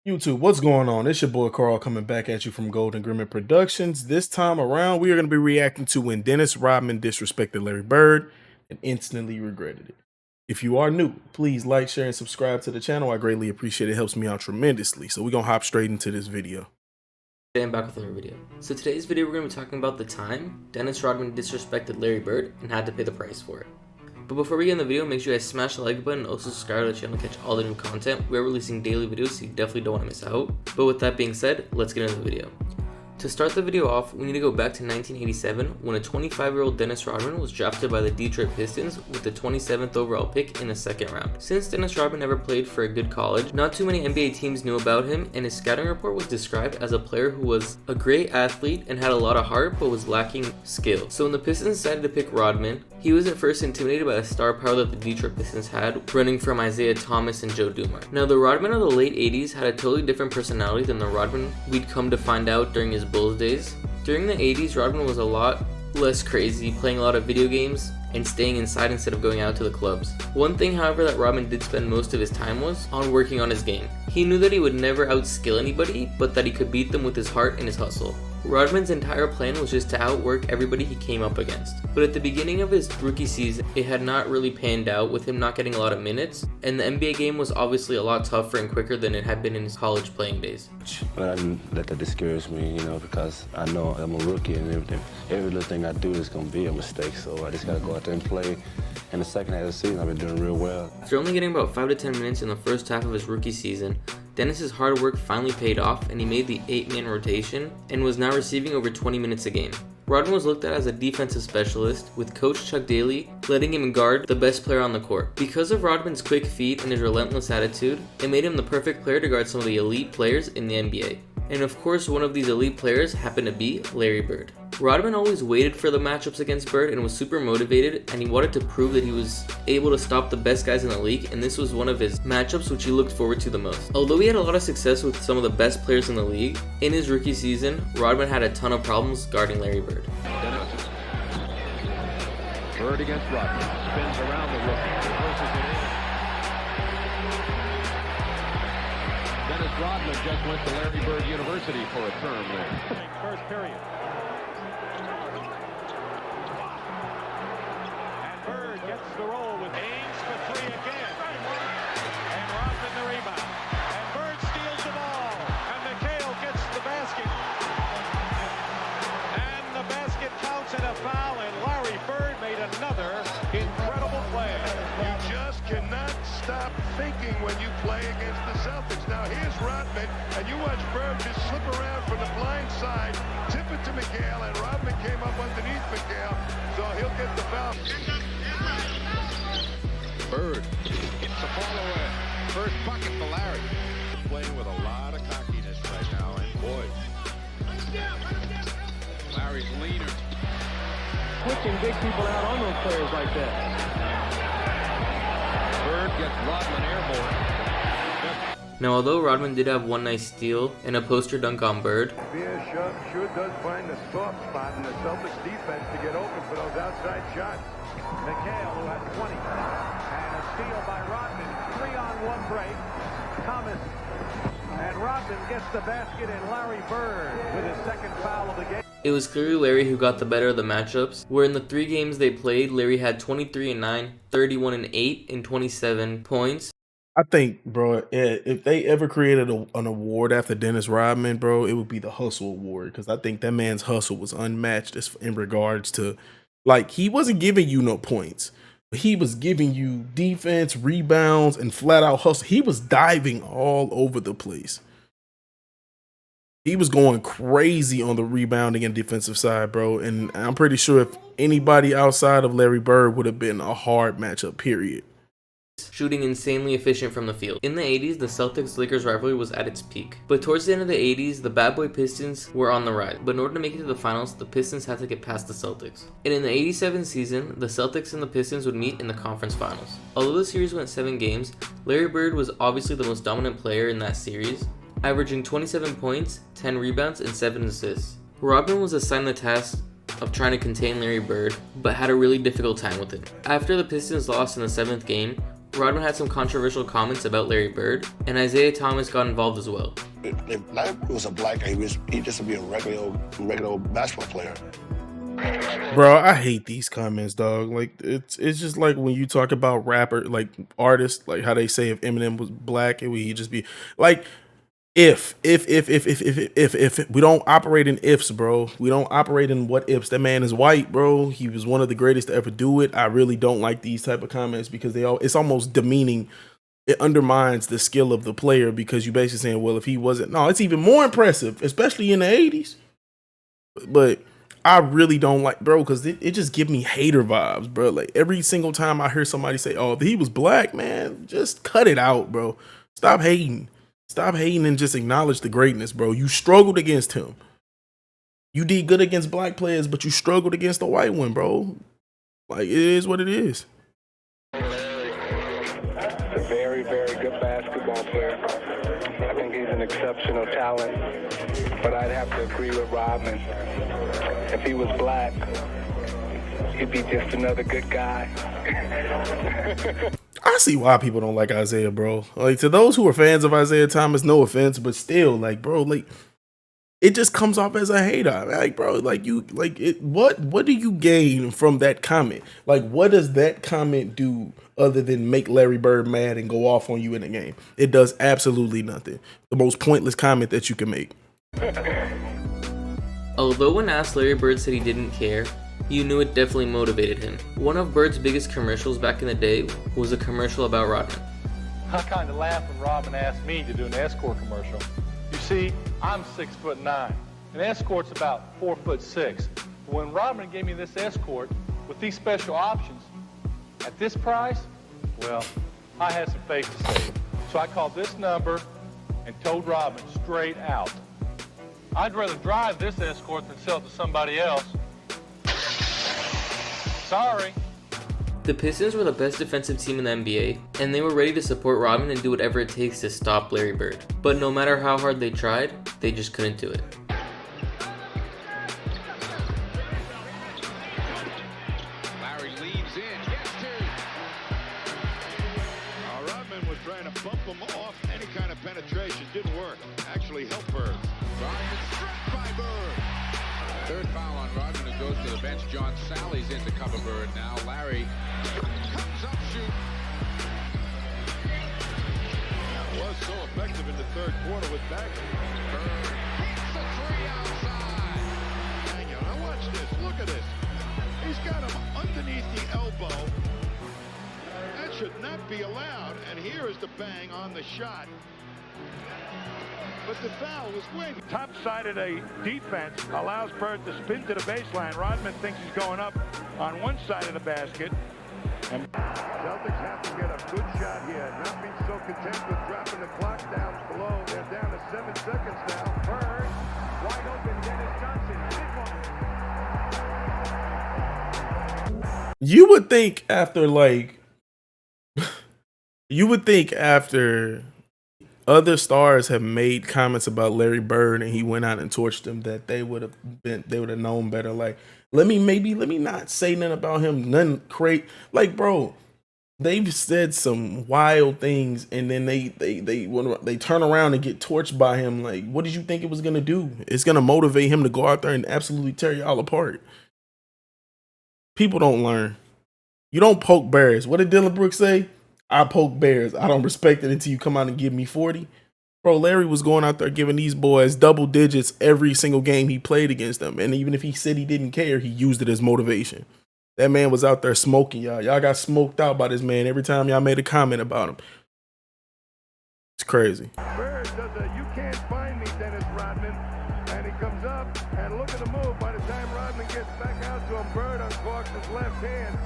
YouTube, what's going on? It's your boy Carl coming back at you from Golden Grimmett Productions. This time around, we are going to be reacting to when Dennis Rodman disrespected Larry Bird and instantly regretted it. If you are new, please like, share, and subscribe to the channel. I greatly appreciate it. It helps me out tremendously. So we're going to hop straight into this video. Today I'm back with another video. So today's video we're going to be talking about the time Dennis Rodman disrespected Larry Bird and had to pay the price for it. But before we get in the video, make sure you guys smash the like button and also subscribe to the channel to catch all the new content. We're releasing daily videos, so you definitely don't want to miss out. But with that being said, let's get into the video. To start the video off, we need to go back to 1987 when a 25-year-old Dennis Rodman was drafted by the Detroit Pistons with the 27th overall pick in the second round. Since Dennis Rodman never played for a good college, not too many NBA teams knew about him, and his scouting report was described as a player who was a great athlete and had a lot of heart but was lacking skill. So when the Pistons decided to pick Rodman, he was at first intimidated by the star power that the Detroit Pistons had, running from Isaiah Thomas and Joe Dumars. Now the Rodman of the late 80s had a totally different personality than the Rodman we'd come to find out during his Bulls days. During the 80s, Rodman was a lot less crazy, playing a lot of video games and staying inside instead of going out to the clubs. One thing, however, that Rodman did spend most of his time was on working on his game. He knew that he would never outskill anybody, but that he could beat them with his heart and his hustle. Rodman's entire plan was just to outwork everybody he came up against. But at the beginning of his rookie season, it had not really panned out, with him not getting a lot of minutes, and the NBA game was obviously a lot tougher and quicker than it had been in his college playing days. But I didn't let that discourage me, because I know I'm a rookie and every little thing I do is going to be a mistake, so I just got to go out there and play. In the second half of the season, I've been doing real well. After only getting about 5 to 10 minutes in the first half of his rookie season, Dennis's hard work finally paid off and he made the 8-man rotation and was now receiving over 20 minutes a game. Rodman was looked at as a defensive specialist, with coach Chuck Daly letting him guard the best player on the court. Because of Rodman's quick feet and his relentless attitude, it made him the perfect player to guard some of the elite players in the NBA. And of course, one of these elite players happened to be Larry Bird. Rodman always waited for the matchups against Bird and was super motivated, and he wanted to prove that he was able to stop the best guys in the league, and this was one of his matchups which he looked forward to the most. Although he had a lot of success with some of the best players in the league, in his rookie season, Rodman had a ton of problems guarding Larry Bird. Dennis. Bird against Rodman. Spins around the rookie. Reverses it in. Dennis Rodman just went to Larry Bird University for a term there. First period. And Bird gets the roll with Ames for three again. And Rodman the rebound. And Bird steals the ball. And McHale gets the basket. And the basket counts in a foul, and Larry Bird made another incredible play. You just cannot stop thinking when you play against the Celtics. Now here's Rodman, and you watch Bird just slip around from the blind side, tip it to McHale, and Rodman came up underneath McHale, so he'll get the foul. Bird gets the ball away. First bucket for Larry. Playing with a lot of cockiness right now, and boy, Larry's leaner. Switching big people out on those players like that. Bird gets Rodman airborne. Now although Rodman did have one nice steal and a poster dunk on Bird, Sure does find the soft spot in the Celtics defense to get open for those outside shots. McHale, who has 20. And a steal by Rodman. 3-on-1 break. Thomas. And Rodman gets the basket, and Larry Bird with his second foul of the game. it was clearly Larry who got the better of the matchups, where in the 3 games they played, Larry had 23-9, 31-8, and 27 points. I think, bro, if they ever created an award after Dennis Rodman, bro, it would be the Hustle Award, because I think that man's hustle was unmatched in regards to, like, he wasn't giving you no points, but he was giving you defense, rebounds, and flat out hustle. He was diving all over the place. He was going crazy on the rebounding and defensive side, bro. And I'm pretty sure if anybody outside of Larry Bird would have been a hard matchup, period. Shooting insanely efficient from the field. In the 80s, the Celtics-Lakers rivalry was at its peak. But towards the end of the 80s, the bad boy Pistons were on the rise. But in order to make it to the finals, the Pistons had to get past the Celtics. And in the 87 season, the Celtics and the Pistons would meet in the conference finals. Although the series went 7 games, Larry Bird was obviously the most dominant player in that series, averaging 27 points, 10 rebounds, and 7 assists. Rodman was assigned the task of trying to contain Larry Bird, but had a really difficult time with it. After the Pistons lost in the 7th game, Rodman had some controversial comments about Larry Bird, and Isaiah Thomas got involved as well. If Larry was a black guy, he just would be a regular old basketball player. Bro, I hate these comments, dog. Like it's just like when you talk about rapper, like artists, like how they say if Eminem was black, it would he just be like if we don't operate in ifs, bro. We don't operate in what ifs. That man is white, bro. He was one of the greatest to ever do it. I really don't like these type of comments because it's almost demeaning. It undermines the skill of the player because you basically saying, well, if he wasn't, no, it's even more impressive, especially in the 80s. But I really don't like, bro, because it just give me hater vibes, bro. Like every single time I hear somebody say, oh, if he was black, man, just cut it out, bro. Stop hating. Stop hating and just acknowledge the greatness, bro. You struggled against him. You did good against black players, but you struggled against the white one, bro. Like, it is what it is. A very, very good basketball player. I think he's an exceptional talent. But I'd have to agree with Rodman. If he was black, he'd be just another good guy. I see why people don't like Isaiah, bro. Like, to those who are fans of Isaiah Thomas, no offense, but still, like, bro, like, it just comes off as a hater. Like, bro, like, you, like, what do you gain from that comment? Like, what does that comment do other than make Larry Bird mad and go off on you in the game? It does absolutely nothing. The most pointless comment that you can make. Although when asked, Larry Bird said he didn't care, you knew it definitely motivated him. One of Bird's biggest commercials back in the day was a commercial about Rodman. I kind of laughed when Rodman asked me to do an escort commercial. You see, I'm 6'9". An escort's about 4'6". When Rodman gave me this escort with these special options at this price, well, I had some face to save. So I called this number and told Rodman straight out, I'd rather drive this escort than sell it to somebody else. Sorry. The Pistons were the best defensive team in the NBA, and they were ready to support Rodman and do whatever it takes to stop Larry Bird. But no matter how hard they tried, they just couldn't do it. Larry leans in, gets two. Rodman was trying to bump him off. Any kind of penetration didn't work. Actually helped Bird. Rodman struck by Bird. Third foul on Rodman, who goes to the bench. John Sally's in to cover Bird now. Larry comes up shoot. That was so effective in the third quarter with that. Bird hits a three outside. Hang on, now watch this. Look at this. He's got him underneath the elbow. That should not be allowed. And here is the bang on the shot. But the foul was waved. Top side of the defense allows Bird to spin to the baseline. Rodman thinks he's going up on one side of the basket. And Celtics have to get a good shot here. Not being so content with dropping the clock down below. They're down to 7 seconds now. Bird, wide open, Dennis Johnson, big one. You would think after, like, other stars have made comments about Larry Bird and he went out and torched them, that they would have known better. Like, let me not say nothing about him, nothing crazy. Like, bro, they've said some wild things and then they turn around and get torched by him. Like, what did you think it was gonna do? It's gonna motivate him to go out there and absolutely tear y'all apart. People don't learn. You don't poke bears. What did Dylan Brooks say? I poke bears. I don't respect it until you come out and give me 40. Bro, Larry was going out there giving these boys double digits every single game he played against them. And even if he said he didn't care, he used it as motivation. That man was out there smoking y'all. Y'all got smoked out by this man every time y'all made a comment about him. It's crazy. Bird does a "you can't find me" Dennis Rodman, and he comes up and look at the move. By the time Rodman gets back out to him, Bird uncorks his left hand.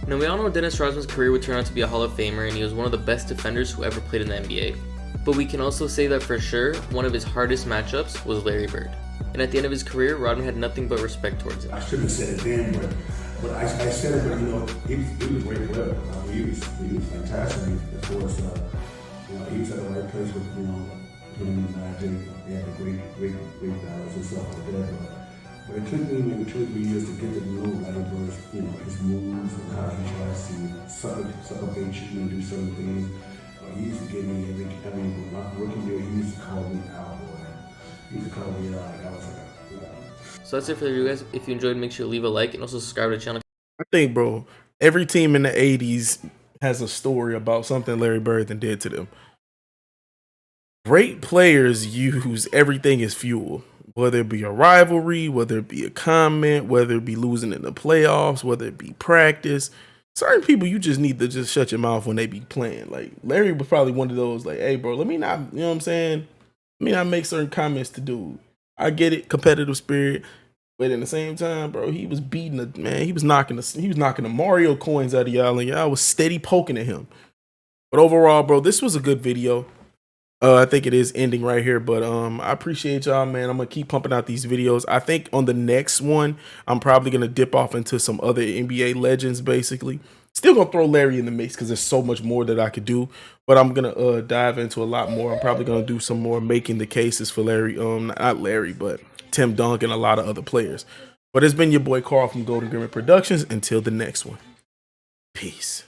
Now we all know Dennis Rodman's career would turn out to be a Hall of Famer and he was one of the best defenders who ever played in the NBA. But we can also say that for sure, one of his hardest matchups was Larry Bird. And at the end of his career, Rodman had nothing but respect towards him. I shouldn't have said it then, but I said it, but you know, he was a great player. He was fantastic. Of course, he was at the right place with, him and Jay. They had a great balance and stuff like that. But it took me maybe 2 or 3 years to get to know Larry Bird's, you know, his moves and how he tries to suffocate you and do certain things. He used to give me my rookie year, he used to call me out, boy. He used to call me out. I was like, So that's it for the video, guys. If you enjoyed, make sure to leave a like and also subscribe to the channel. I think, bro, every team in the 80s has a story about something Larry Bird did to them. Great players use everything as fuel, whether it be a rivalry, whether it be a comment, whether it be losing in the playoffs, whether it be practice. Certain people, you just need to just shut your mouth when they be playing. Like, Larry was probably one of those, like, hey, bro, let me not, you know what I'm saying? Let me not make certain comments to dude. I get it, competitive spirit. But in the same time, bro, he was beating the man. He was knocking the Mario coins out of y'all, and y'all was steady poking at him. But overall, bro, this was a good video. I think it is ending right here, but I appreciate y'all, man. I'm gonna keep pumping out these videos. I think on the next one, I'm probably gonna dip off into some other NBA legends, basically. Still gonna throw Larry in the mix because there's so much more that I could do, but I'm gonna dive into a lot more. I'm probably gonna do some more making the cases for Larry, not Larry, but Tim Duncan, a lot of other players. But it's been your boy Carl from Golden Grimmer Productions. Until the next one, peace.